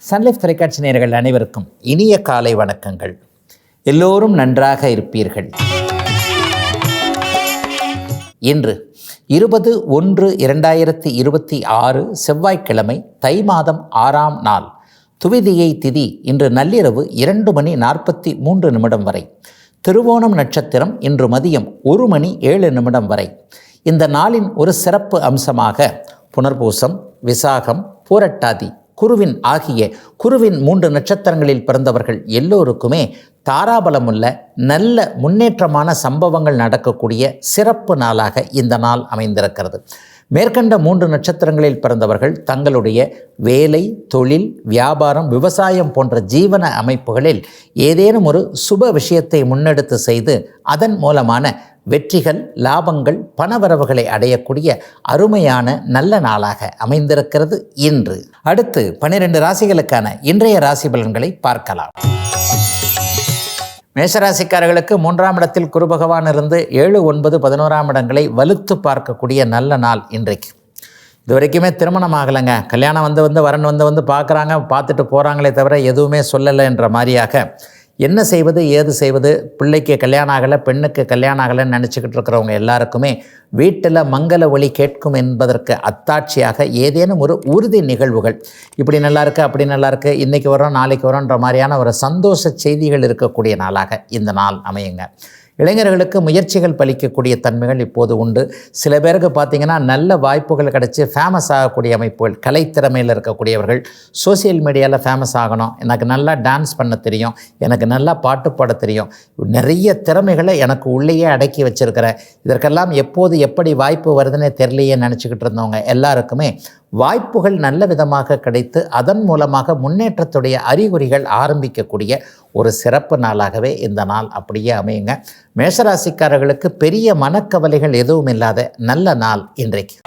Sun Life தொலைக்காட்சி நேயர்கள் அனைவருக்கும் இனிய காலை வணக்கங்கள். எல்லோரும் நன்றாக இருப்பீர்கள். இன்று 20/1/2026 செவ்வாய்க்கிழமை, தை மாதம் 6ஆம் நாள், துவிதியை திதி இன்று நள்ளிரவு 2:43 வரை, திருவோணம் நட்சத்திரம் இன்று மதியம் 1:07 வரை. இந்த நாளின் ஒரு சிறப்பு அம்சமாக புனர்பூசம், விசாகம், பூரட்டாதி, குருவின் ஆகிய 3 நட்சத்திரங்களில் பிறந்தவர்கள் எல்லோருக்குமே தாராபலமுள்ள நல்ல முன்னேற்றமான சம்பவங்கள் நடக்கக்கூடிய சிறப்பு நாளாக இந்த நாள் அமைந்திருக்கிறது. மேற்கண்ட 3 நட்சத்திரங்களில் பிறந்தவர்கள் தங்களுடைய வேலை, தொழில், வியாபாரம், விவசாயம் போன்ற ஜீவன அமைப்புகளில் ஏதேனும் ஒரு சுப விஷயத்தை முன்னெடுத்து செய்து அதன் மூலமான வெற்றிகள், லாபங்கள், பணவரவுகளை அடையக்கூடிய அருமையான நல்ல நாளாக அமைந்திருக்கிறது இன்று. அடுத்து 12 ராசிகளுக்கான இன்றைய ராசி பலன்களை பார்க்கலாம். மேஷராசிக்காரர்களுக்கு 3ஆம் இடத்தில் குரு பகவான் இருந்து 7, 9, 11ஆம் இடங்களை வலுத்து பார்க்கக்கூடிய நல்ல நாள் இன்றைக்கு. இது வரைக்குமே திருமணம் ஆகலைங்க, கல்யாணம் வந்து வரன் வந்து பார்க்குறாங்க, பார்த்துட்டு போகிறாங்களே தவிர எதுவுமே சொல்லலை என்ற மாதிரியாக என்ன செய்வது, ஏது செய்வது, பிள்ளைக்கு கல்யாணம் ஆகலை, பெண்ணுக்கு கல்யாணம் ஆகலைன்னு நினச்சிக்கிட்டு இருக்கிறவங்க எல்லாருக்குமே வீட்டில் மங்கள ஒலி கேட்கும் என்பதற்கு அத்தாட்சியாக ஏதேனும் ஒரு உறுதி நிகழ்வுகள், இப்படி நல்லா இருக்குது, அப்படி நல்லா இருக்குது, இன்றைக்கி வரோம், நாளைக்கு வரோன்ற மாதிரியான ஒரு சந்தோஷ செய்திகள் இருக்கக்கூடிய நாளாக இந்த நாள் அமையுங்க. இளைஞர்களுக்கு முயற்சிகள் பலிக்கக்கூடிய தன்மைகள் இப்போது உண்டு. சில பேருக்கு பார்த்திங்கன்னா நல்ல வாய்ப்புகள் கிடச்சி ஃபேமஸ் ஆகக்கூடிய அமைப்புகள், கலைத்திறமையில் இருக்கக்கூடியவர்கள் சோசியல் மீடியாவில் ஃபேமஸ் ஆகணும், எனக்கு நல்லா டான்ஸ் பண்ண தெரியும், எனக்கு நல்லா பாட்டு பாட தெரியும், நிறைய திறமைகளை எனக்கு உள்ளேயே அடக்கி வச்சுருக்கிறேன், இதற்கெல்லாம் எப்போது எப்படி வாய்ப்பு வருதுன்னே தெரியலையே நினச்சிக்கிட்டு இருந்தவங்க எல்லாருக்குமே வாய்ப்புகள் நல்ல விதமாக கிடைத்து அதன் மூலமாக முன்னேற்றத்துடைய அறிகுறிகள் ஆரம்பிக்கக்கூடிய ஒரு சிறப்பு நாளாகவே இந்த நாள் அப்படியே அமையுங்க. மேஷராசிக்காரர்களுக்கு பெரிய மனக்கவலைகள் எதுவும் இல்லாத நல்ல நாள் இன்றைக்கு.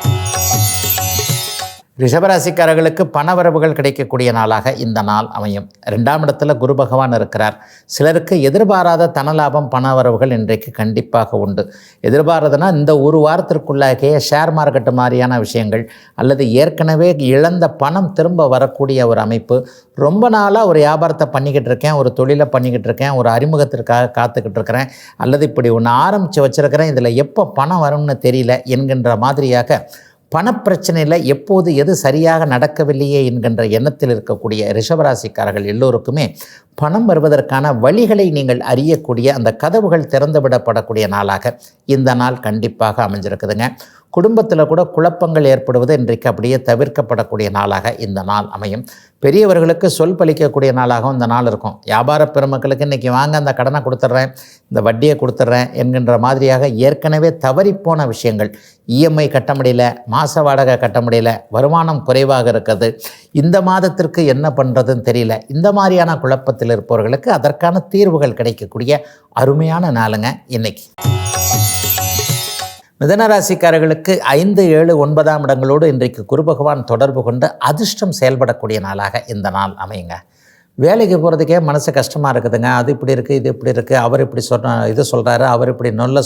ரிஷபராசிக்காரர்களுக்கு பணவரவுகள் கிடைக்கக்கூடிய நாளாக இந்த நாள் அமையும். 2ஆம் இடத்துல குரு பகவான் இருக்கிறார். சிலருக்கு எதிர்பாராத தனலாபம், பணவரவுகள் இன்றைக்கு கண்டிப்பாக உண்டு. எதிர்பாராதனா இந்த ஒரு வாரத்திற்குள்ளாகவே ஷேர் மார்க்கெட்டு மாதிரியான விஷயங்கள் அல்லது ஏற்கனவே இழந்த பணம் திரும்ப வரக்கூடிய ஒரு அமைப்பு, ரொம்ப நாளாக ஒரு வியாபாரத்தை பண்ணிக்கிட்டு இருக்கேன், ஒரு தொழிலை பண்ணிக்கிட்டு இருக்கேன், ஒரு அறிமுகத்திற்காக காத்துக்கிட்டு இருக்கிறேன், அல்லது இப்படி ஒன்று ஆரம்பித்து வச்சுருக்கிறேன், இதில் எப்போ பணம் வரும்னு தெரியல என்கின்ற மாதிரியாக பணப்பிரச்சனையில் எப்போது எது சரியாக நடக்கவில்லையே என்கின்ற எண்ணத்தில் இருக்கக்கூடிய ரிஷபராசிக்காரர்கள் எல்லோருக்குமே பணம் வருவதற்கான வழிகளை நீங்கள் அறியக்கூடிய அந்த கதவுகள் திறந்துவிடப்படக்கூடிய நாளாக இந்த நாள் கண்டிப்பாக அமைஞ்சிருக்குதுங்க. குடும்பத்தில் கூட குழப்பங்கள் ஏற்படுவது இன்றைக்கு அப்படியே தவிர்க்கப்படக்கூடிய நாளாக இந்த நாள் அமையும். பெரியவர்களுக்கு சொல் பலிக்கக்கூடிய நாளாகவும் இந்த நாள் இருக்கும். வியாபார பெருமக்களுக்கு இன்றைக்கி வாங்க, அந்த கடனை கொடுத்துட்றேன், இந்த வட்டியை கொடுத்துட்றேன் என்கின்ற மாதிரியாக ஏற்கனவே தவறிப்போன விஷயங்கள், இஎம்ஐ கட்ட முடியல, மாத வாடகை கட்ட முடியல, வருமானம் குறைவாக இருக்கிறது, இந்த மாதத்திற்கு என்ன பண்ணுறதுன்னு தெரியல, இந்த மாதிரியான குழப்பத்தில் இருப்பவர்களுக்கு அதற்கான தீர்வுகள் கிடைக்கக்கூடிய அருமையான நாளுங்க இன்னைக்கு. மிதனராசிக்காரர்களுக்கு 5, 7, 9ஆம் இடங்களோடு இன்றைக்கு குரு பகவான் தொடர்பு கொண்டு அதிர்ஷ்டம் செயல்படக்கூடிய நாளாக இந்த நாள் அமையுங்க. வேலைக்கு போகிறதுக்கே மனசு கஷ்டமாக இருக்குதுங்க, அது இப்படி இருக்குது, இது இப்படி இருக்குது, அவர் இப்படி இது சொல்கிறாரு, அவர் இப்படி நொட்டை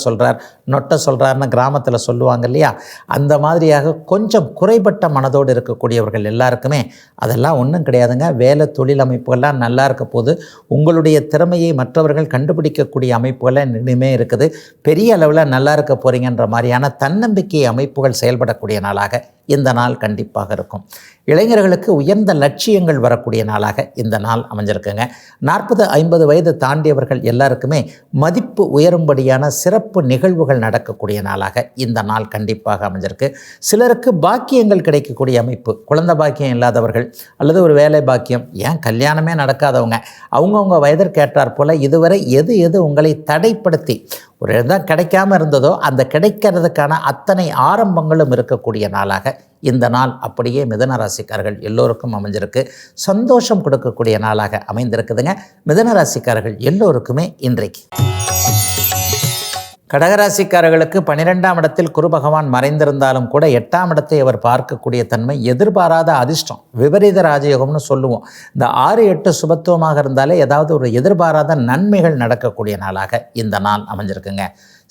சொல்கிறாருன்னு கிராமத்தில் சொல்லுவாங்க இல்லையா, அந்த மாதிரியாக கொஞ்சம் குறைபட்ட மனதோடு இருக்கக்கூடியவர்கள் எல்லாருக்குமே அதெல்லாம் ஒன்றும் கிடையாதுங்க. வேலை, தொழில் அமைப்புகள்லாம் நல்லா இருக்க போது உங்களுடைய திறமையை மற்றவர்கள் கண்டுபிடிக்கக்கூடிய அமைப்புகளை இனிமே இருக்குது. பெரிய அளவில் நல்லா இருக்க போகிறீங்கன்ற மாதிரியான தன்னம்பிக்கை அமைப்புகள் செயல்படக்கூடிய நாளாக இந்த நாள் கண்டிப்பாக இருக்கும். இளைஞர்களுக்கு உயர்ந்த லட்சியங்கள் வரக்கூடிய நாளாக இந்த நாள் அமைஞ்சிருக்குங்க. 40, 50 வயது தாண்டியவர்கள் எல்லாருக்குமே மதிப்பு உயரும்படியான சிறப்பு நிகழ்வுகள் நடக்கக்கூடிய நாளாக இந்த நாள் கண்டிப்பாக அமைஞ்சிருக்கு. சிலருக்கு பாக்கியங்கள் கிடைக்கக்கூடிய அமைப்பு, குழந்தை பாக்கியம் இல்லாதவர்கள் அல்லது ஒரு வேலை பாக்கியம், ஏன் கல்யாணமே நடக்காதவங்க, அவங்கவுங்க வயதிற்கேற்றாற் போல் இதுவரை எது உங்களை தடைப்படுத்தி ஒரு இடம் கிடைக்காம இருந்ததோ அந்த கிடைக்கிறதுக்கான அத்தனை ஆரம்பங்களும் இருக்கக்கூடிய நாளாக இந்த நாள் அப்படியே மிதன ராசிக்காரர்கள் எல்லோருக்கும் அமைஞ்சிருக்கு. சந்தோஷம் கொடுக்கக்கூடிய நாளாக அமைந்திருக்குதுங்க மிதன ராசிக்காரர்கள் எல்லோருக்குமே இன்றைக்கு. கடகராசிக்காரர்களுக்கு 12ஆம் இடத்தில் குரு பகவான் மறைந்திருந்தாலும் கூட 8ஆம் இடத்தை அவர் பார்க்கக்கூடிய தன்மை எதிர்பாராத அதிர்ஷ்டம், விபரீத ராஜயோகம்னு சொல்லுவோம். இந்த 6, 8 சுபத்துவமாக இருந்தாலே ஏதாவது ஒரு எதிர்பாராத நன்மைகள் நடக்கக்கூடிய நாளாக இந்த நாள் அமைஞ்சிருக்குங்க.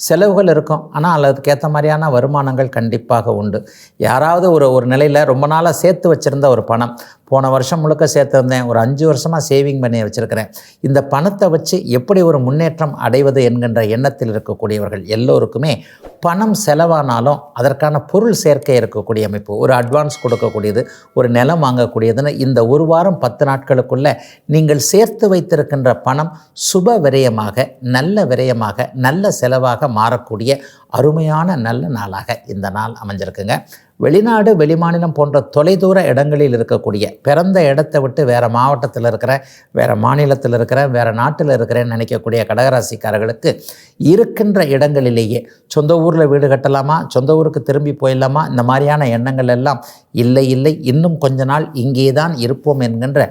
செலவுகள் இருக்கும், ஆனால் அதுக்கேற்ற மாதிரியான வருமானங்கள் கண்டிப்பாக உண்டு. யாராவது ஒரு நிலையில் ரொம்ப நாளாக சேர்த்து வச்சுருந்த ஒரு பணம், போன வருஷம் முழுக்க சேர்த்துருந்தேன், ஒரு 5 வருஷமாக சேவிங் பண்ணி வச்சுருக்கிறேன், இந்த பணத்தை வச்சு எப்படி ஒரு முன்னேற்றம் அடைவது என்கின்ற எண்ணத்தில் இருக்கக்கூடியவர்கள் எல்லோருக்குமே பணம் செலவானாலும் அதற்கான பொருள் சேர்க்கை இருக்கக்கூடிய அமைப்பு, ஒரு அட்வான்ஸ் கொடுக்கக்கூடியது, ஒரு நிலம் வாங்கக்கூடியதுன்னு இந்த ஒரு வாரம் 10 நாட்களுக்குள்ளே நீங்கள் சேர்த்து வைத்திருக்கின்ற பணம் சுப விரயமாக, நல்ல விரயமாக, நல்ல செலவாக மாறக்கூடிய அருமையான நல்ல நாளாக இந்த நாள் அமைஞ்சிருக்குங்க. வெளிநாடு வெளிமாநிலம் போன்ற தொலைதூர இடங்களில் இருக்கக்கூடிய, பிறந்த இடத்தை விட்டு வேறு மாவட்டத்தில் இருக்கிறேன், வேறு மாநிலத்தில் இருக்கிறேன், வேறு நாட்டில் இருக்கிறேன்னு நினைக்கக்கூடிய கடகராசிக்காரர்களுக்கு இருக்கின்ற இடங்களிலேயே சொந்த ஊரில் வீடு கட்டலாமா, சொந்த ஊருக்கு திரும்பி போயிடலாமா, இந்த மாதிரியான எண்ணங்கள் எல்லாம் இல்லை, இன்னும் கொஞ்ச நாள் இங்கே தான் இருப்போம் என்கின்ற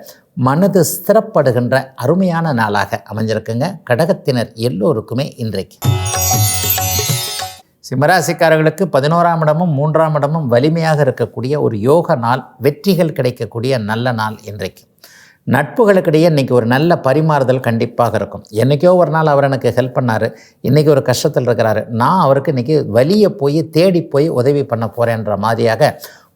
மனது ஸ்திரப்படுகின்ற அருமையான நாளாக அமைஞ்சிருக்குங்க கடகத்தினர் எல்லோருக்குமே இன்றைக்கு. சிம்மராசிக்காரர்களுக்கு 11ஆம் இடமும் 3ஆம் இடமும் வலிமையாக இருக்கக்கூடிய ஒரு யோக நாள், வெற்றிகள் கிடைக்கக்கூடிய நல்ல நாள் இன்றைக்கு. நட்புகளுக்கிடையே இன்றைக்கி ஒரு நல்ல பரிமாறுதல் கண்டிப்பாக இருக்கும். என்றைக்கோ ஒரு நாள் அவர் எனக்கு ஹெல்ப் பண்ணார், இன்றைக்கி ஒரு கஷ்டத்தில் இருக்கிறாரு, நான் அவருக்கு இன்றைக்கி வலியை போய் தேடி போய் உதவி பண்ண போகிறேன்ற மாதிரியாக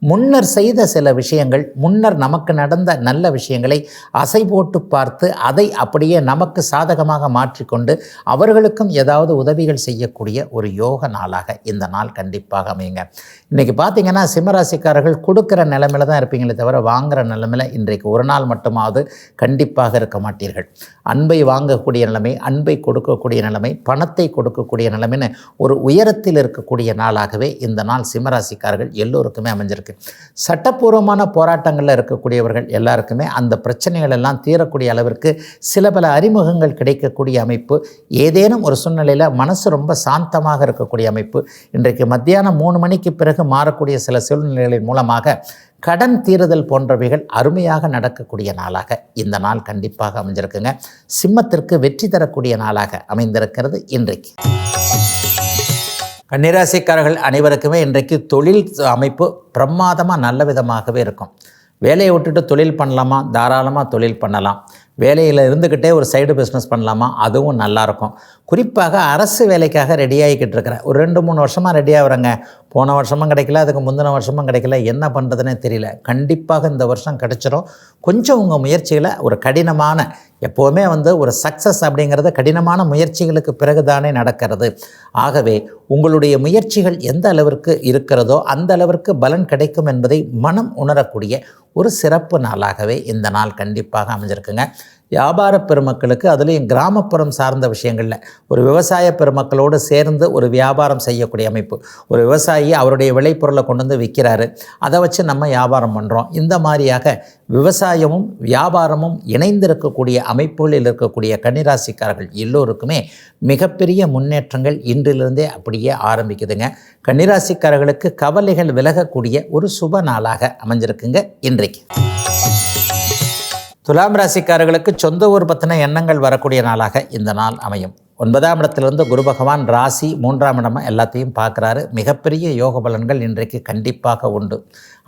முன்னர் செய்த சில விஷயங்கள், முன்னர் நமக்கு நடந்த நல்ல விஷயங்களை அசை போட்டு பார்த்து அதை அப்படியே நமக்கு சாதகமாக மாற்றிக்கொண்டு அவர்களுக்கும் ஏதாவது உதவிகள் செய்யக்கூடிய ஒரு யோக நாளாக இந்த நாள் கண்டிப்பாக அமையுங்க. இன்றைக்கி பார்த்திங்கன்னா சிம்மராசிக்காரர்கள் கொடுக்குற நிலைமையில் தான் இருப்பீங்களே தவிர வாங்குகிற நிலைமையில் இன்றைக்கு ஒரு நாள் மட்டுமாவது கண்டிப்பாக இருக்க மாட்டீர்கள். அன்பை வாங்கக்கூடிய நிலைமை, அன்பை கொடுக்கக்கூடிய நிலைமை, பணத்தை கொடுக்கக்கூடிய நிலைமைன்னு ஒரு உயரத்தில் இருக்கக்கூடிய நாளாகவே இந்த நாள் சிம்மராசிக்காரர்கள் எல்லோருக்குமே அமைஞ்சிருக்கு. சட்டப்பூர்வமான போராட்டங்களில் இருக்கக்கூடியவர்கள் எல்லாருக்குமே அந்த பிரச்சனைகள் எல்லாம் தீரக்கூடிய அளவிற்கு சில பல அறிமுகங்கள் கிடைக்கக்கூடிய அமைப்பு, ஏதேனும் ஒரு சூழ்நிலையில் மனசு ரொம்ப சாந்தமாக இருக்கக்கூடிய அமைப்பு, இன்றைக்கு மத்தியானம் 3 மணிக்கு பிறகு மாறக்கூடிய சில சூழ்நிலைகளின் மூலமாக கடன் தீருதல் போன்றவைகள் அருமையாக நடக்கக்கூடிய நாளாக இந்த நாள் கண்டிப்பாக அமைஞ்சிருக்குங்க. சிம்மத்திற்கு வெற்றி தரக்கூடிய நாளாக அமைந்திருக்கிறது இன்றைக்கு. கன்னிராசிக்காரர்கள் அனைவருக்குமே இன்றைக்கு தொழில் அமைப்பு பிரமாதமாக நல்ல விதமாகவே இருக்கும். வேலையை விட்டுட்டு தொழில் பண்ணலாமா, தாராளமாக தொழில் பண்ணலாம். வேலையில் இருந்துக்கிட்டே ஒரு சைடு பிஸ்னஸ் பண்ணலாமா, அதுவும் நல்லாயிருக்கும். குறிப்பாக அரசு வேலைக்காக ரெடியாகிக்கிட்டு இருக்கிறேன், ஒரு 2-3 வருஷமாக ரெடியாகிறேங்க, போன வருஷமும் கிடைக்கல, அதுக்கு முந்தின வருஷமும் கிடைக்கல, என்ன பண்ணுறதுனே தெரியல. கண்டிப்பாக இந்த வருஷம் கிடைச்சிடும். கொஞ்சம் உங்கள் முயற்சிகளை ஒரு கடினமான, எப்போவுமே ஒரு சக்ஸஸ் அப்படிங்கிறது கடினமான முயற்சிகளுக்கு பிறகுதானே நடக்கிறது. ஆகவே உங்களுடைய முயற்சிகள் எந்த அளவிற்கு இருக்கிறதோ அந்த அளவிற்கு பலன் கிடைக்கும் என்பதை மனம் உணரக்கூடிய ஒரு சிறப்பு நாளாகவே இந்த நாள் கண்டிப்பாக அமைஞ்சிருக்குங்க. வியாபார பெருமக்களுக்கு, அதுலேயும் கிராமப்புறம் சார்ந்த விஷயங்களில் ஒரு விவசாய பெருமக்களோடு சேர்ந்து ஒரு வியாபாரம் செய்யக்கூடிய அமைப்பு, ஒரு விவசாயி அவருடைய விளைபொருளை கொண்டு வந்து விற்கிறாரு, அதை வச்சு நம்ம வியாபாரம் பண்ணுறோம். இந்த மாதிரியாக விவசாயமும் வியாபாரமும் இணைந்திருக்கக்கூடிய அமைப்புகளில் இருக்கக்கூடிய கன்னிராசிக்காரர்கள் எல்லோருக்குமே மிகப்பெரிய முன்னேற்றங்கள் இன்றிலிருந்தே அப்படியே ஆரம்பிக்குதுங்க. கன்னிராசிக்காரர்களுக்கு கவலைகள் விலகக்கூடிய ஒரு சுப நாளாக அமைஞ்சிருக்குங்க இன்றைக்கு. துலாம் ராசிக்காரர்களுக்கு சொந்த ஊர் பற்றின எண்ணங்கள் வரக்கூடிய நாளாக இந்த நாள் அமையும். 9ஆம் இடத்திலிருந்து குரு பகவான் ராசி 3ஆம் இடம் எல்லாத்தையும் பார்க்குறாரு. மிகப்பெரிய யோக பலன்கள் இன்றைக்கு கண்டிப்பாக உண்டு.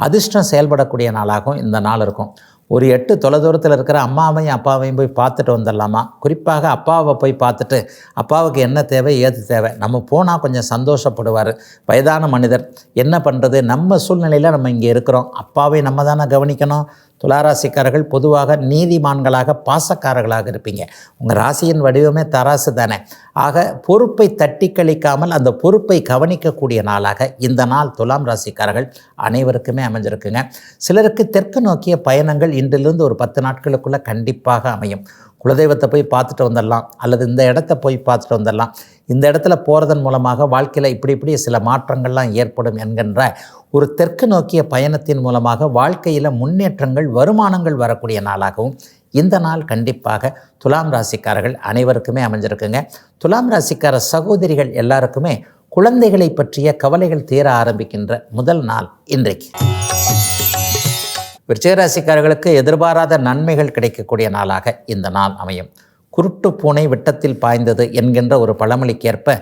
அதிர்ஷ்டம் செயல்படக்கூடிய நாளாகவும் இந்த நாள் இருக்கும். ஒரு 8 தொலைதூரத்தில் இருக்கிற அம்மாவையும் அப்பாவையும் போய் பார்த்துட்டு வந்துடலாமா. குறிப்பாக அப்பாவை போய் பார்த்துட்டு அப்பாவுக்கு என்ன தேவை, ஏது தேவை, நம்ம போனால் கொஞ்சம் சந்தோஷப்படுவார். வயதான மனிதர், என்ன பண்ணுறது, நம்ம சூழ்நிலையில் நம்ம இங்கே இருக்கிறோம், அப்பாவை நம்ம தானே கவனிக்கணும். துளாராசிக்காரர்கள் பொதுவாக நீதிமான்களாக பாசக்காரர்களாக இருப்பீங்க. உங்கள் ராசியின் வடிவமே தராசு தானே. ஆக பொறுப்பை தட்டி கழிக்காமல் அந்த பொறுப்பை கவனிக்கக்கூடிய நாளாக இந்த நாள் துலாம் ராசிக்காரர்கள் அனைவருக்குமே அமைஞ்சிருக்குங்க. சிலருக்கு தெற்கு நோக்கிய பயணங்கள் இன்றிலிருந்து ஒரு 10 நாட்களுக்குள்ளே கண்டிப்பாக அமையும். குலதெய்வத்தை போய் பார்த்துட்டு வந்துடலாம், அல்லது இந்த இடத்த போய் பார்த்துட்டு வந்துடலாம், இந்த இடத்துல போகிறதன் மூலமாக வாழ்க்கையில் இப்படி சில மாற்றங்கள்லாம் ஏற்படும் என்கின்ற ஒரு தெற்கு நோக்கிய பயணத்தின் மூலமாக வாழ்க்கையில் முன்னேற்றங்கள், வருமானங்கள் வரக்கூடிய நாளாகவும் இந்த நாள் கண்டிப்பாக துலாம் ராசிக்காரர்கள் அனைவருக்குமே அமைஞ்சிருக்குங்க. துலாம் ராசிக்கார சகோதரிகள் எல்லாருக்குமே குழந்தைகளை பற்றிய கவலைகள் தீர ஆரம்பிக்கின்ற முதல் நாள் இன்றைக்கு. விருச்சிகராசிக்காரர்களுக்கு எதிர்பாராத நன்மைகள் கிடைக்கக்கூடிய நாளாக இந்த நாள் அமையும். குருட்டு பூனை விட்டத்தில் பாய்ந்தது என்கின்ற ஒரு பழமொழிக்கேற்ப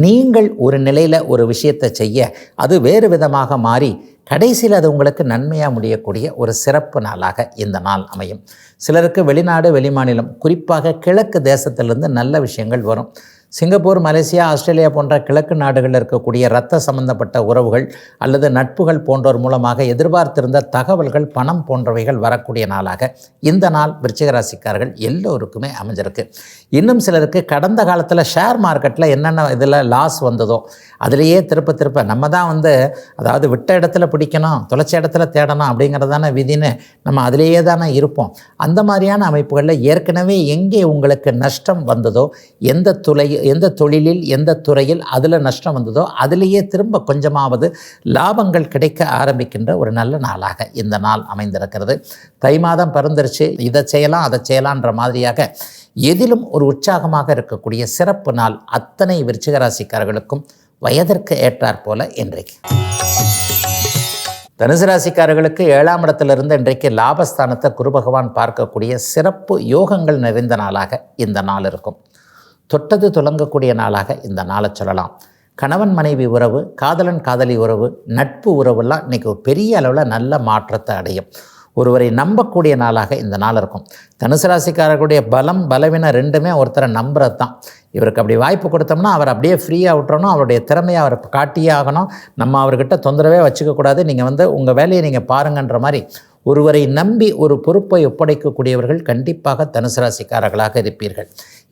நீங்கள் ஒரு நிலையில் ஒரு விஷயத்தை செய்ய அது வேறு விதமாக மாறி கடைசியில் அது உங்களுக்கு நன்மையாக முடியக்கூடிய ஒரு சிறப்பு நாளாக இந்த நாள் அமையும். சிலருக்கு வெளிநாடு வெளிமாநிலம், குறிப்பாக கிழக்கு தேசத்திலிருந்து நல்ல விஷயங்கள் வரும். சிங்கப்பூர், மலேசியா, ஆஸ்திரேலியா போன்ற கிழக்கு நாடுகளில் இருக்கக்கூடிய இரத்த சம்பந்தப்பட்ட உறவுகள் அல்லது நட்புகள் போன்றோர் மூலமாக எதிர்பார்த்திருந்த தகவல்கள், பணம் போன்றவைகள் வரக்கூடிய நாளாக இந்த நாள் விருச்சிக ராசிக்காரர்கள் எல்லோருக்குமே அமைஞ்சிருக்கு. இன்னும் சிலருக்கு கடந்த காலத்தில் ஷேர் மார்க்கெட்டில் என்னென்ன இதில் லாஸ் வந்ததோ அதிலேயே திருப்ப நம்ம தான் அதாவது விட்ட இடத்துல பிடிக்கணும், தொலைச்ச இடத்துல தேடணும் அப்படிங்கிறதான விதின்னு நம்ம அதிலேயே தானே இருப்போம். அந்த மாதிரியான அமைப்புகளில் ஏற்கனவே எங்கே உங்களுக்கு நஷ்டம் வந்ததோ, எந்த தொழிலில் எந்த துறையில் அதில் நஷ்டம் வந்ததோ அதிலேயே திரும்ப கொஞ்சமாவது லாபங்கள் கிடைக்க ஆரம்பிக்கின்ற ஒரு நல்ல நாளாக இந்த நாள் அமைந்திருக்கிறது. தை மாதம் பிறந்துருச்சு, இதை செய்யலாம் அதை செய்யலான்ற மாதிரியாக எதிலும் ஒரு உற்சாகமாக இருக்கக்கூடிய சிறப்பு நாள் அத்தனை விருச்சிக ராசிக்காரர்களுக்கும் வயதிற்கு ஏற்றாற் போல இன்றைக்கு. தனுசு ராசிக்காரர்களுக்கு 7ஆம் இடத்திலிருந்து இன்றைக்கு லாபஸ்தானத்தை குரு பகவான் பார்க்கக்கூடிய சிறப்பு யோகங்கள் நிறைந்த நாளாக இந்த நாள் இருக்கும். தொட்டது துலங்கக்கூடிய நாளாக இந்த நாளை சொல்லலாம். கணவன் மனைவி உறவு, காதலன் காதலி உறவு, நட்பு உறவுலாம் இன்றைக்கி பெரிய அளவில் நல்ல மாற்றத்தை அடையும். ஒருவரை நம்பக்கூடிய நாளாக இந்த நாள் இருக்கும். தனுசு ராசிக்காரர்களுடைய பலம் பலவீனம் ரெண்டுமே ஒருத்தரை நம்புறது தான். இவருக்கு அப்படி வாய்ப்பு கொடுத்தோம்னா அவர் அப்படியே ஃப்ரீயாக விட்டுறணும், அவருடைய திறமையை அவர் காட்டியே ஆகணும், நம்ம அவர்கிட்ட தொந்தரவே வச்சுக்கக்கூடாது, நீங்கள் உங்கள் வேலையை நீங்கள் பாருங்கன்ற மாதிரி ஒருவரை நம்பி ஒரு பொறுப்பை ஒப்படைக்கக்கூடியவர்கள் கண்டிப்பாக தனுசு ராசிக்காரர்களாக இருப்பீர்கள்.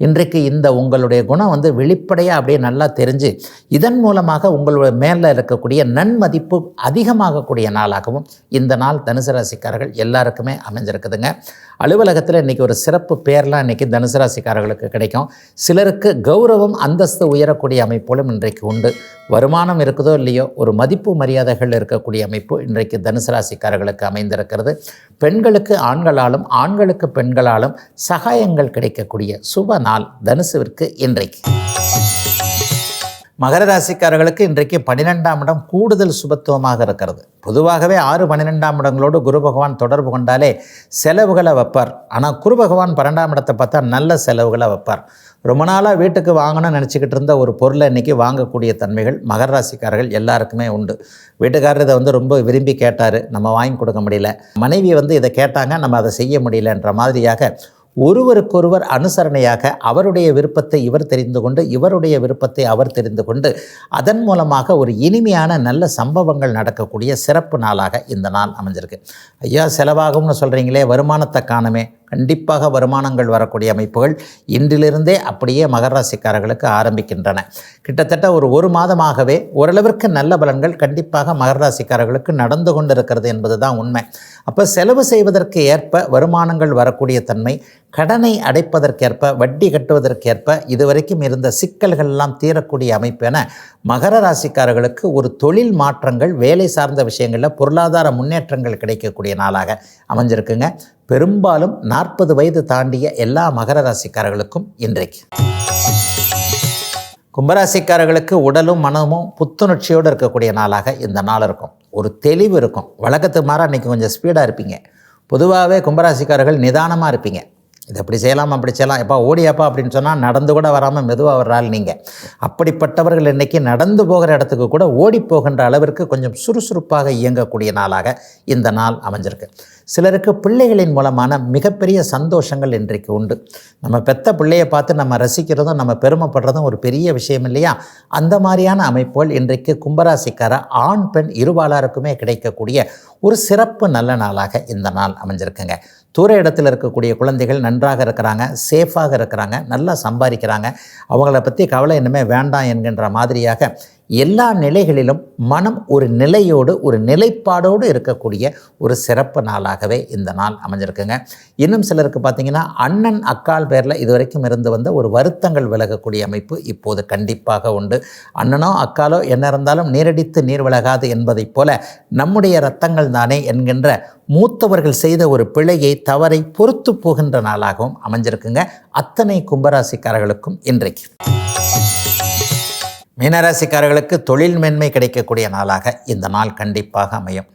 இன்றைக்கு இந்த உங்களுடைய குணம் வெளிப்படையாக அப்படியே நல்லா தெரிஞ்சு இதன் மூலமாக உங்களுடைய மேலே இருக்கக்கூடிய நன்மதிப்பு அதிகமாகக்கூடிய நாளாகவும் இந்த நாள் தனுசு ராசிக்காரர்கள் எல்லாருக்குமே அமைஞ்சிருக்குதுங்க. அலுவலகத்தில் இன்றைக்கி ஒரு சிறப்பு பேர்லாம் இன்றைக்கி தனுசு ராசிக்காரர்களுக்கு கிடைக்கும். சிலருக்கு கௌரவம் அந்தஸ்து உயரக்கூடிய அமைப்புகளும் இன்றைக்கு உண்டு. வருமானம் இருக்குதோ இல்லையோ ஒரு மதிப்பு மரியாதைகள் இருக்கக்கூடிய அமைப்பு இன்றைக்கு தனுசு ராசிக்காரர்களுக்கு அமைந்திருக்கிறது. பெண்களுக்கு ஆண்களாலும் ஆண்களுக்கு பெண்களாலும் சகாயங்கள் கிடைக்கக்கூடிய சுப நாள் தனுசுவிற்கு இன்றைக்கு. மகர ராசிக்காரர்களுக்கு இன்றைக்கு 12ஆம் இடம் கூடுதல் சுபத்துவமாக இருக்கிறது. பொதுவாகவே 6, 12ஆம் இடங்களோடு குரு பகவான் தொடர்பு கொண்டாலே செலவுகளை வைப்பார். ஆனால் குரு பகவான் 12ஆம் இடத்தை பார்த்தா நல்ல செலவுகளை வைப்பார். ரொம்ப நாளாக வீட்டுக்கு வாங்கணும்னு நினச்சிக்கிட்டு இருந்த ஒரு பொருளை இன்றைக்கி வாங்கக்கூடிய தன்மைகள் மகர ராசிக்காரர்கள் எல்லாருக்குமே உண்டு. வீட்டுக்காரர் இதை ரொம்ப விரும்பி கேட்டார், நம்ம வாங்கி கொடுக்க முடியல. மனைவி இதை கேட்டாங்க, நம்ம அதை செய்ய முடியலன்ற மாதிரியாக ஒருவருக்கொருவர் அனுசரணையாக அவருடைய விருப்பத்தை இவர் தெரிந்து கொண்டு இவருடைய விருப்பத்தை அவர் தெரிந்து கொண்டு அதன் மூலமாக ஒரு இனிமையான நல்ல சம்பவங்கள் நடக்கக்கூடிய சிறப்பு நாளாக இந்த நாள் அமைஞ்சிருக்கு. ஐயா செலவாகும்னு சொல்கிறீங்களே, வருமானத்தை காணுமே. கண்டிப்பாக வருமானங்கள் வரக்கூடிய அமைப்புகள் இன்றிலிருந்தே அப்படியே மகர ராசிக்காரர்களுக்கு ஆரம்பிக்கின்றன. கிட்டத்தட்ட ஒரு மாதமாகவே ஓரளவிற்கு நல்ல பலன்கள் கண்டிப்பாக மகர ராசிக்காரர்களுக்கு நடந்து கொண்டிருக்கிறது என்பது தான் உண்மை. அப்போ செலவு செய்வதற்கு ஏற்ப வருமானங்கள் வரக்கூடிய தன்மை, கடனை அடைப்பதற்கேற்ப வட்டி கட்டுவதற்கேற்ப இதுவரைக்கும் இருந்த சிக்கல்கள் எல்லாம் தீரக்கூடிய அமைப்பு என மகர ராசிக்காரர்களுக்கு ஒரு தொழில் மாற்றங்கள், வேலை சார்ந்த விஷயங்களில் பொருளாதார முன்னேற்றங்கள் கிடைக்கக்கூடிய நாளாக அமைஞ்சிருக்குங்க. பெரும்பாலும் 40 வயது தாண்டிய எல்லா மகர ராசிக்காரர்களுக்கும் இன்றைக்கு. கும்பராசிக்காரர்களுக்கு உடலும் மனமும் புத்துணர்ச்சியோடு இருக்கக்கூடிய நாளாக இந்த நாள் இருக்கும். ஒரு தெளிவு இருக்கும். வழக்கத்துக்கு மாற அன்றைக்கி கொஞ்சம் ஸ்பீடாக இருப்பீங்க. பொதுவாகவே கும்பராசிக்காரர்கள் நிதானமாக இருப்பீங்க. இது அப்படி செய்யலாம் அப்படி செய்யலாம், எப்பா ஓடியாப்பா அப்படின்னு சொன்னால் நடந்து கூட வராமல் மெதுவாக வர்றாள் நீங்கள். அப்படிப்பட்டவர்கள் இன்றைக்கி நடந்து போகிற இடத்துக்கு கூட ஓடி போகின்ற அளவிற்கு கொஞ்சம் சுறுசுறுப்பாக இயங்கக்கூடிய நாளாக இந்த நாள் அமைஞ்சிருக்கு. சிலருக்கு பிள்ளைகளின் மூலமான மிகப்பெரிய சந்தோஷங்கள் இன்றைக்கு உண்டு. நம்ம பெத்த பிள்ளையை பார்த்து நம்ம ரசிக்கிறதும் நம்ம பெருமைப்படுறதும் ஒரு பெரிய விஷயம் இல்லையா? அந்த மாதிரியான அமைப்புகள் இன்றைக்கு கும்பராசிக்கார ஆண் பெண் இருபாலாருக்குமே கிடைக்கக்கூடிய ஒரு சிறப்பு நல்ல நாளாக இந்த நாள் அமைஞ்சிருக்குங்க. தூர இடத்தில் இருக்கக்கூடிய குழந்தைகள் நன்றாக இருக்கிறாங்க, சேஃபாக இருக்கிறாங்க, நல்லா சம்பாதிக்கிறாங்க, அவங்கள பற்றி கவலை இனிமேல் வேண்டாம் என்கின்ற மாதிரியாக எல்லா நிலைகளிலும் மனம் ஒரு நிலையோடு ஒரு நிலைப்பாடோடு இருக்கக்கூடிய ஒரு சிறப்பு நாளாகவே இந்த நாள் அமைஞ்சிருக்குங்க. இன்னும் சிலருக்கு பார்த்திங்கன்னா அண்ணன் அக்கால் பேரில் இதுவரைக்கும் இருந்து வந்த ஒரு வருத்தங்கள் விலகக்கூடிய அமைப்பு இப்போது கண்டிப்பாக உண்டு. அண்ணனோ அக்காலோ என்ன இருந்தாலும் நீரடித்து நீர் விலகாது என்பதைப் போல நம்முடைய இரத்தங்கள் தானே என்கின்ற மூத்தவர்கள் செய்த ஒரு பிழையை தவறை பொறுத்து போகின்ற நாளாகவும் அமைஞ்சிருக்குங்க. அத்தனை கும்பராசிக்காரர்களுக்கும் இன்றைக்கு. மீனராசிக்காரர்களுக்கு தொழில் மேன்மை கிடைக்கக்கூடிய நாளாக இந்த நாள் கண்டிப்பாக அமையும்.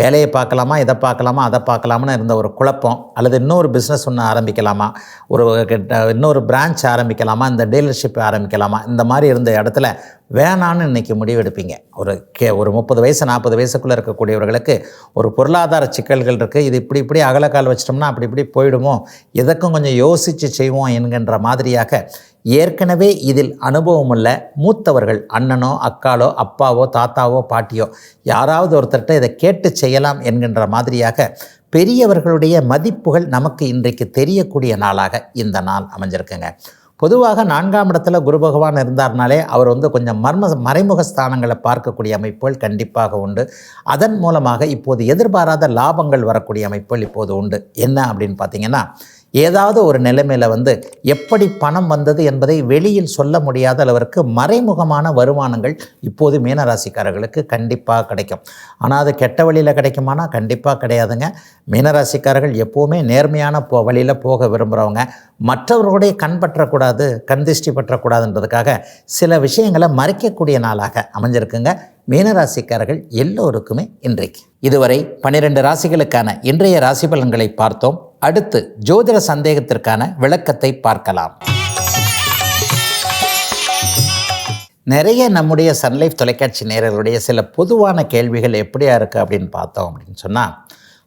வேலையை பார்க்கலாமா, இதை பார்க்கலாமா, அதை பார்க்கலாமான்னு இருந்த ஒரு குழப்பம், அல்லது இன்னொரு பிஸ்னஸ் ஒன்று ஆரம்பிக்கலாமா, இன்னொரு பிரான்ச் ஆரம்பிக்கலாமா, இந்த டீலர்ஷிப் ஆரம்பிக்கலாமா, இந்த மாதிரி இருந்த இடத்துல வேணான்னு இன்றைக்கி முடிவெடுப்பீங்க. ஒரு 30 வயசு 40 வயசுக்குள்ளே இருக்கக்கூடியவர்களுக்கு ஒரு பொருளாதார சிக்கல்கள் இருக்குது, இது இப்படி அகலக்கால் வச்சிட்டோம்னா இப்படி போயிடுமோ, எதற்கும் கொஞ்சம் யோசித்து செய்வோம் என்கின்ற மாதிரியாக ஏற்கனவே இதில் அனுபவமுள்ள மூத்தவர்கள், அண்ணனோ அக்காலோ அப்பாவோ தாத்தாவோ பாட்டியோ யாராவது ஒருத்தர்கிட்ட இதை கேட்டு செய்யலாம் என்கின்ற மாதிரியாக பெரியவர்களுடைய மதிப்புகள் நமக்கு இன்றைக்கு தெரியக்கூடிய நாளாக இந்த நாள் அமைஞ்சிருக்குங்க. பொதுவாக 4ஆம் இடத்துல குரு பகவான் இருந்தார்னாலே அவர் கொஞ்சம் மறைமுக ஸ்தானங்களை பார்க்கக்கூடிய அமைப்புகள் கண்டிப்பாக உண்டு. அதன் மூலமாக இப்போது எதிர்பாராத லாபங்கள் வரக்கூடிய அமைப்புகள் இப்போது உண்டு. என்ன அப்படின்னு பார்த்தீங்கன்னா, ஏதாவது ஒரு நிலைமையில் எப்படி பணம் வந்தது என்பதை வெளியில் சொல்ல முடியாத அளவிற்கு மறைமுகமான வருமானங்கள் இப்போது மீனராசிக்காரர்களுக்கு கண்டிப்பாக கிடைக்கும். ஆனால் அது கெட்ட வழியில் கிடைக்குமானா கண்டிப்பாக கிடையாதுங்க. மீனராசிக்காரர்கள் எப்போவுமே நேர்மையான வழியில் போக விரும்புகிறவங்க, மற்றவர்களுடைய கண் பற்றக்கூடாது, கண் திருஷ்டி பற்றக்கூடாதுன்றதுக்காக சில விஷயங்களை மறைக்கக்கூடிய நாளாக அமைஞ்சிருக்குங்க மீனராசிக்காரர்கள் எல்லோருக்குமே இன்றைக்கு. இதுவரை 12 ராசிகளுக்கான இன்றைய ராசி பலன்களை பார்த்தோம். அடுத்து ஜோதிட சந்தேகத்திற்கான விளக்கத்தை பார்க்கலாம். நிறைய நம்முடைய சன்லைஃப் தொலைக்காட்சி நேயர்களுடைய சில பொதுவான கேள்விகள் எப்படியா இருக்குது அப்படின்னு பார்த்தோம் அப்படின்னு சொன்னால்,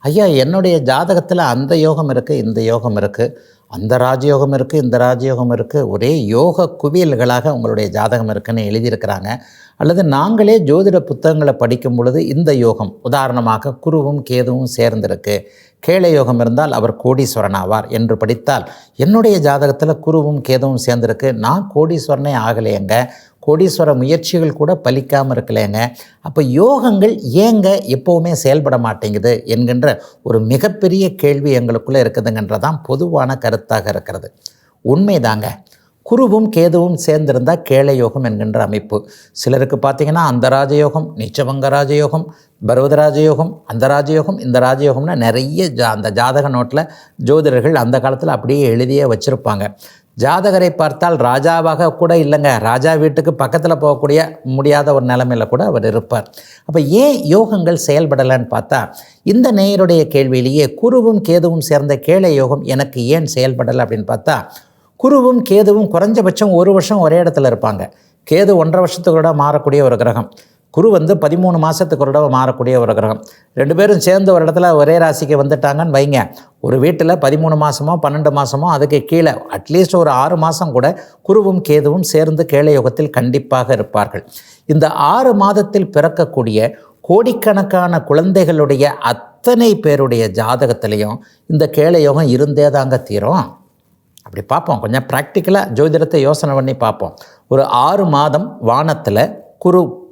ஐயா என்னுடைய ஜாதகத்தில் அந்த யோகம் இருக்குது, இந்த யோகம் இருக்குது, அந்த ராஜயோகம் இருக்குது, இந்த ராஜயோகம் இருக்குது, ஒரே யோக குவியல்களாக உங்களுடைய ஜாதகம் இருக்குதுன்னு எழுதியிருக்கிறாங்க. அல்லது நாங்களே ஜோதிட புத்தகங்களை படிக்கும் பொழுது இந்த யோகம், உதாரணமாக குருவும் கேதுவும் சேர்ந்திருக்கு, கேளை யோகம் இருந்தால் அவர் கோடீஸ்வரன் ஆவார் என்று படித்தால், என்னுடைய ஜாதகத்தில் குருவும் கேதுவும் சேர்ந்திருக்கு, நான் கோடீஸ்வரனே ஆகலையேங்க, கோடீஸ்வர முயற்சிகள் கூட பலிக்காமல் இருக்கலைங்க, அப்போ யோகங்கள் ஏங்க எப்போவுமே செயல்பட மாட்டேங்குது என்கின்ற ஒரு மிகப்பெரிய கேள்வி எங்களுக்குள்ளே இருக்குதுங்கன்றதான் பொதுவான கருத்தாக இருக்கிறது. உண்மைதாங்க. குருவும் கேதுவும் சேர்ந்திருந்தால் கேளை யோகம் என்கின்ற அமைப்பு. சிலருக்கு பார்த்திங்கன்னா அந்த ராஜயோகம், நீச்சபங்க ராஜயோகம், பர்வத ராஜயோகம், அந்த ராஜயோகம், இந்த ராஜயோகம்னா நிறைய அந்த ஜாதக நோட்டில் ஜோதிடர்கள் அந்த காலத்தில் அப்படியே எழுதியே வச்சுருப்பாங்க. ஜாதகரை பார்த்தால் ராஜாவாக கூட இல்லைங்க, ராஜா வீட்டுக்கு பக்கத்தில் போகக்கூடிய முடியாத ஒரு நிலைமையில் கூட அவர் இருப்பார். அப்போ ஏன் யோகங்கள் செயல்படலைன்னு பார்த்தா, இந்த நேயருடைய கேள்வியிலேயே குருவும் கேதுவும் சேர்ந்த கேளை யோகம் எனக்கு ஏன் செயல்படலை அப்படின்னு பார்த்தா, குருவும் கேதுவும் குறைஞ்சபட்சம் 1 வருஷம் ஒரே இடத்துல இருப்பாங்க. கேது 1.5 வருஷத்துக்கு கூட மாறக்கூடிய ஒரு கிரகம், குரு 13 மாதத்துக்கு ஒரு தடவை மாறக்கூடிய ஒரு கிரகம். 2 பேரும் சேர்ந்து ஒரு இடத்துல ஒரே ராசிக்கு வந்துட்டாங்கன்னு வைங்க, ஒரு வீட்டில் 13 மாதமோ 12 மாதமோ அதுக்கு கீழே அட்லீஸ்ட் ஒரு 6 மாதம் கூட குருவும் கேதுவும் சேர்ந்து கேளை யோகத்தில் கண்டிப்பாக இருப்பார்கள். இந்த 6 மாதத்தில் பிறக்கக்கூடிய கோடிக்கணக்கான குழந்தைகளுடைய அத்தனை பேருடைய ஜாதகத்திலையும் இந்த கேளை யோகம் இருந்தே தாங்க தீரும். அப்படி பார்ப்போம், கொஞ்சம் ப்ராக்டிக்கலாக ஜோதிடத்தை யோசனை பண்ணி பார்ப்போம். ஒரு 6 மாதம் வானத்தில்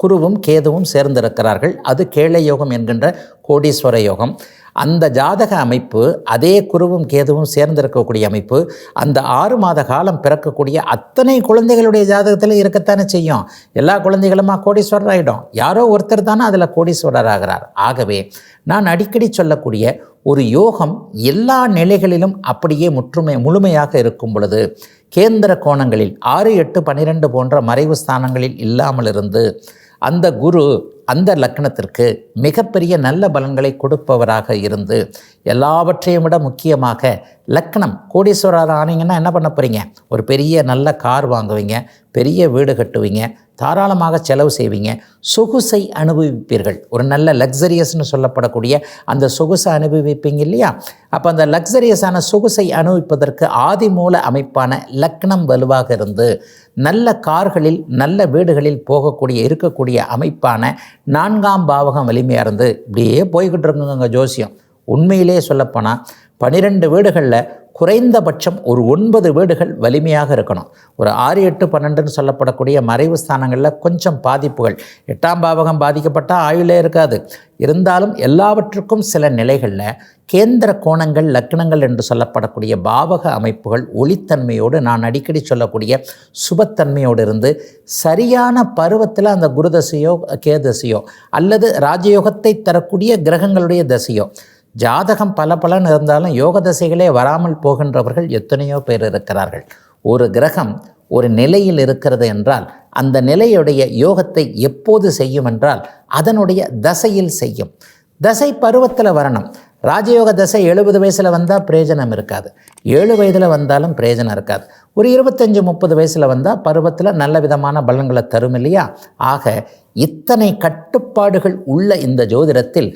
குருவும் கேதுவும் சேர்ந்திருக்கிறார்கள், அது கேளை யோகம் என்கின்ற கோடீஸ்வர யோகம். அந்த ஜாதக அமைப்பு, அதே குருவும் கேதுவும் சேர்ந்திருக்கக்கூடிய அமைப்பு, அந்த 6 மாத காலம் பிறக்கக்கூடிய அத்தனை குழந்தைகளுடைய ஜாதகத்தில் இருக்கத்தானே செய்யும். எல்லா குழந்தைகளுமா கோடீஸ்வரர் ஆகிடும், யாரோ ஒருத்தர் தானே அதில் கோடீஸ்வரர் ஆகிறார். ஆகவே நான் அடிக்கடி சொல்லக்கூடிய ஒரு யோகம் எல்லா நிலைகளிலும் அப்படியே முழுமையாக இருக்கும் பொழுது, கேந்திர கோணங்களில் 6, 8, 12 போன்ற மறைவு ஸ்தானங்களில் இல்லாமல் இருந்து அந்த குரு அந்த லக்னத்திற்கு மிகப்பெரிய நல்ல பலன்களை கொடுப்பவராக இருந்து, எல்லாவற்றையும் விட முக்கியமாக லக்னம் கோடீஸ்வரர் ஆனீங்கன்னா என்ன பண்ண போகிறீங்க, ஒரு பெரிய நல்ல கார் வாங்குவீங்க, பெரிய வீடு கட்டுவீங்க, தாராளமாக செலவு செய்வீங்க, சொகுசை அனுபவிப்பீர்கள். ஒரு நல்ல லக்ஸரியஸ்னு சொல்லப்படக்கூடிய அந்த சொகுசை அனுபவிப்பீங்க இல்லையா? அப்போ அந்த லக்ஸரியஸான சொகுசை அனுபவிப்பதற்கு ஆதிமூல அமைப்பான லக்னம் வலுவாக இருந்து நல்ல கார்களில் நல்ல வீடுகளில் இருக்கக்கூடிய அமைப்பான 4ஆம் பாவகம் வலிமையாக இருந்து இப்படியே போய்கிட்டு இருக்குங்க ஜோசியம். உண்மையிலே சொல்லப்போனால் 12 வீடுகளில் குறைந்தபட்சம் ஒரு 9 வீடுகள் வலிமையாக இருக்கணும். ஒரு 6, 8, 12ன்னு சொல்லப்படக்கூடிய மறைவு ஸ்தானங்களில் கொஞ்சம் பாதிப்புகள், 8ஆம் பாவகம் பாதிக்கப்பட்டால் ஆயுளே இருக்காது. இருந்தாலும் எல்லாவற்றுக்கும் சில நிலைகளில் கேந்திர கோணங்கள் லக்னங்கள் என்று சொல்லப்படக்கூடிய பாவக அமைப்புகள் ஒளித்தன்மையோடு, நான் அடிக்கடி சொல்லக்கூடிய சுபத்தன்மையோடு இருந்து சரியான பருவத்தில் அந்த குரு தசையோ கேதசையோ அல்லது ராஜயோகத்தை தரக்கூடிய கிரகங்களுடைய தசையோ, ஜாதகம் பலன்னு இருந்தாலும் யோக தசைகளே வராமல் போகின்றவர்கள் எத்தனையோ பேர் இருக்கிறார்கள். ஒரு கிரகம் ஒரு நிலையில் இருக்கிறது என்றால் அந்த நிலையுடைய யோகத்தை எப்போது செய்யும் என்றால் அதனுடைய தசையில் செய்யும். தசை பருவத்தில் வரணும். ராஜயோக தசை 70 வயசில் வந்தால் பிரயோஜனம் இருக்காது, 7 வயதில் வந்தாலும் பிரயோஜனம் இருக்காது. ஒரு 25-30 வயசில் வந்தால் பருவத்தில் நல்ல விதமான பலன்களை தரும் இல்லையா? ஆக இத்தனை கட்டுப்பாடுகள் உள்ள இந்த ஜோதிடத்தில்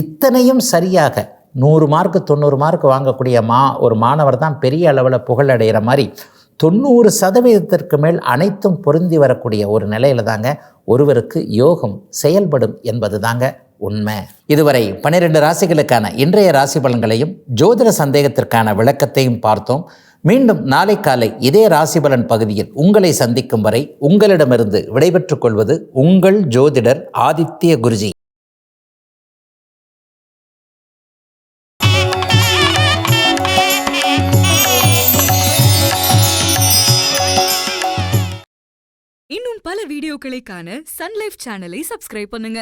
இத்தனையும் சரியாக 100 மார்க்கு 90 மார்க் வாங்கக்கூடிய ஒரு மாணவர் தான் பெரிய அளவில் புகழடைகிற மாதிரி 90% மேல் அனைத்தும் பொருந்தி வரக்கூடிய ஒரு நிலையில தாங்க ஒருவருக்கு யோகம் செயல்படும் என்பது தாங்க உண்மை. இதுவரை 12 ராசிகளுக்கான இன்றைய ராசி பலன்களையும் ஜோதிட சந்தேகத்திற்கான விளக்கத்தையும் பார்த்தோம். மீண்டும் நாளை காலை இதே ராசி பலன் பகுதியில் உங்களை சந்திக்கும் வரை உங்களிடமிருந்து விடைபெற்றுக் கொள்வது உங்கள் ஜோதிடர் ஆதித்ய குருஜி. இன்னும் பல வீடியோக்களை காண சன் லைஃப் சேனலை சப்ஸ்கிரைப் பண்ணுங்க.